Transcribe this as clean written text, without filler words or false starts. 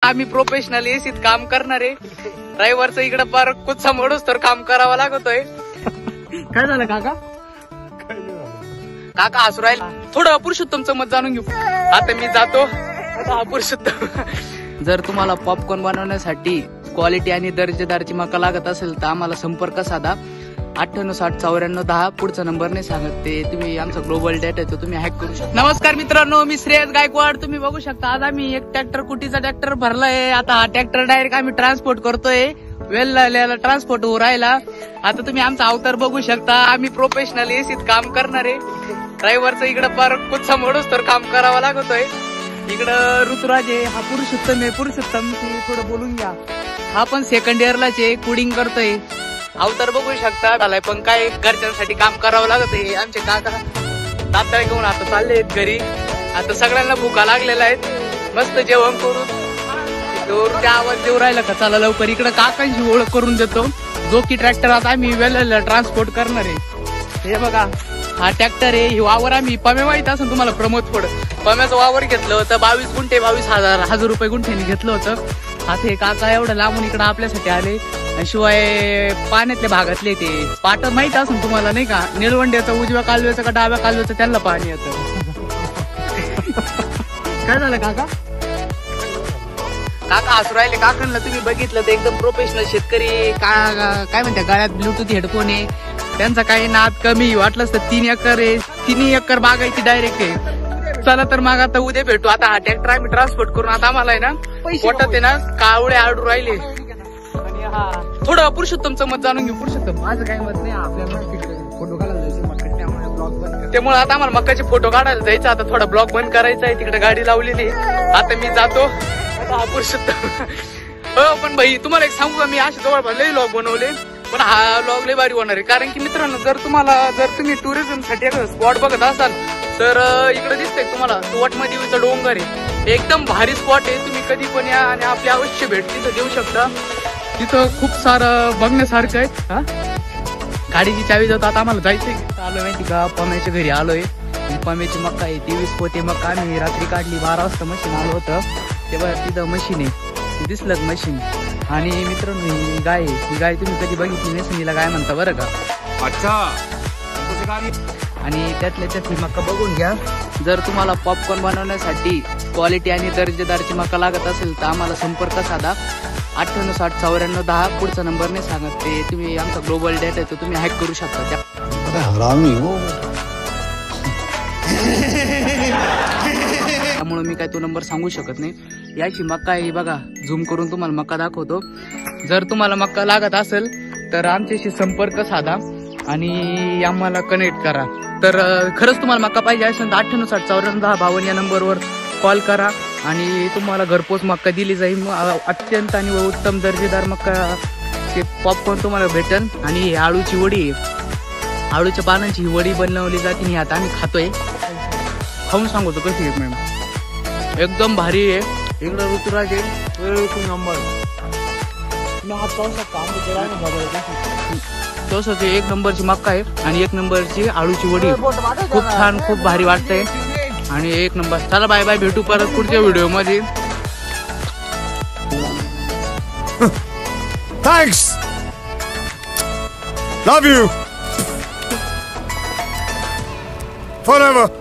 आम्ही प्रोफेशनल एसीत काम करणारे ड्रायव्हरचं इकडे पार कुत्सा मोडूस तर काम करावं लागतोय. काय झालं काका? काका हसू राहील. थोडं पुरुषोत्तमचं मत जाणून घेऊ. आता मी जातो. आता पुरुषोत्तम, जर तुम्हाला पॉपकॉर्न बनवण्यासाठी क्वालिटी आणि दर्जेदारची मका लागत असेल तर आम्हाला संपर्क साधा. 98609410 पुढचा नंबर नाही सांगत ते. तुम्ही आमचा ग्लोबल डेटा आहे तो तुम्ही हॅक करू शकता. नमस्कार मित्रांनो, मी श्रेयस गायकवाड. तुम्ही बघू शकता आज आम्ही एक ट्रॅक्टर कुटीचा ट्रॅक्टर भरलाय. आता हा ट्रॅक्टर डायरेक्ट आम्ही ट्रान्सपोर्ट करतोय. वेल्ला ट्रान्सपोर्ट होऊ राहिला. आता तुम्ही आमचा अवतार बघू शकता. आम्ही प्रोफेशनल एसीत काम करणारे ड्रायव्हरचं इकडे पार कुत्सा मोडूस तर काम करावं लागतोय. इकडं ऋतुराज आहे, हा पुरुषोत्तम आहे. पुरुषोत्तम थोडं बोलून घ्या. हा पण सेकंड इयरलाच आहे, कोडिंग करतोय. अवतार बघू शकता आलाय, पण काय घरच्यांसाठी काम करावं लागत आहे. आमचे काका तात्या घेऊन आता चालले घरी. आता सगळ्यांना भुका लागलेला आहेत. मस्त जेवण करून त्या आवाज देऊ राहिला का चला लवकर. इकडे काकांची ओळख करून देतो. जो की ट्रॅक्टर आता आम्ही वेळेला ट्रान्सपोर्ट करणार आहे. हे बघा हा ट्रॅक्टर आहे. ही वावर आम्ही पम्या माहित असेल तुम्हाला, प्रमोद फोड पम्याचं वावर घेतलं होतं. 22 गुंठे 22,000 रुपये गुंठ्याने घेतलं होतं. आता हे काका एवढं लांबून इकडे आपल्यासाठी आले. शिवाय पाण्यातल्या भागातले ते पाट माहित असून तुम्हाला नाही का, निळवंड्याचं उजव्या कालव्याचं का डाव्या कालव्याचं त्यांना पाणी येतं. काय झालं काका? काका हसू राहिले. काकांना तुम्ही बघितलं तर एकदम प्रोफेशनल शेतकरी. काय म्हणते, गळ्यात ब्लूटूथ हेडफोन आहे. त्यांचा काही नाद कमी वाटलंच तर 3 एकर आहे. 3 एकर बागायची डायरेक्ट आहे. चला तर मग आता उद्या भेटू. आता हा ट्रॅक्टर आम्ही ट्रान्सपोर्ट करून आता आम्हाला आहे ना पोटात आहे ना कावळे आडू राहिले. आणि हा थोडं पुरुषोत्तमचं मत जाणून घेऊ. पुरुषोत्तम, माझं काही मत नाही. आपल्याला फोटो काढायला जायचं मक्का, त्यामुळे आता आम्हाला मक्काचे फोटो काढायला जायचं. आता थोडा ब्लॉग बंद करायचा आहे. तिकडे गाडी लावलेली. आता मी जातो. हा पुरुषोत्तम. हो पण भाई तुम्हाला एक सांगू का, मी असे जवळपास लई ब्लॉग बनवले, पण हा ब्लॉग लई भारी होणार आहे. कारण की मित्रांनो, जर तुम्ही टुरिझम साठी एखादा स्पॉट बघत असाल तर इकडे दिसतंय तुम्हाला वटमदेवीचा डोंगर आहे. एकदम भारी स्पॉट आहे. तुम्ही कधी पण या आणि आपली अवश्य भेट तिथं देऊ शकता. तिथं खूप सारं बघण्यासारखं आहे. हा गाडीची चावी जातो. आता आम्हाला जायचंय. आलोय माहिती का, पम्याच्या घरी आलोय. पम्याची मक्का आहे 23 पोते मक्का. आम्ही रात्री काढली 12 वाजता. मशीन आलं होतं तेव्हा तिथं मशीन आहे, दिसलं मशीन. आणि मित्रांनो ही गाय आहे. ही गाय तुम्ही कधी बघितली नसेल. हिला गाय म्हणता बरं का. अच्छा. आणि त्यातल्या त्यात ही मक्का बघून घ्या. जर तुम्हाला पॉपकॉर्न बनवण्यासाठी क्वालिटी आणि दर्जेदारची मका लागत असेल तर आम्हाला संपर्क साधा. 98609410 पुढचा नंबर नाही सांगत ते. तुम्ही आमचा ग्लोबल डेटा आहे तो तुम्ही हॅक करू शकता. त्यामुळे मी काय तो नंबर सांगू शकत नाही. याची मक्का आहे बघा, झूम करून तुम्हाला मक्का दाखवतो. जर तुम्हाला मक्का लागत असेल तर आमच्याशी संपर्क साधा आणि आम्हाला कनेक्ट करा. तर खरंच तुम्हाला मक्का पाहिजे असेल तर 98609410 या नंबरवर कॉल करा आणि तुम्हाला घरपोच मक्का दिली जाईल. अत्यंत आणि उत्तम दर्जेदार मक्का ते पॉपकॉर्न तुम्हाला भेटेल. आणि ही आळूची वडी आहे. आळूच्या पानांची ही वडी बनवली जाते. ही आता आम्ही खातोय. खाऊन सांगतो कशी आहे मॅम, एकदम भारी आहे. इकडं ऋतुराज आहे. नंबर हात पाहू शकता. तसंच एक नंबरची मक्का आहे आणि 1 नंबरची आळूची वडी. खूप छान, खूप भारी वाटतंय आणि 1 नंबर. चला बाय बाय, भेटू परत पुढच्या व्हिडिओ मध्ये. Thanks, love you forever.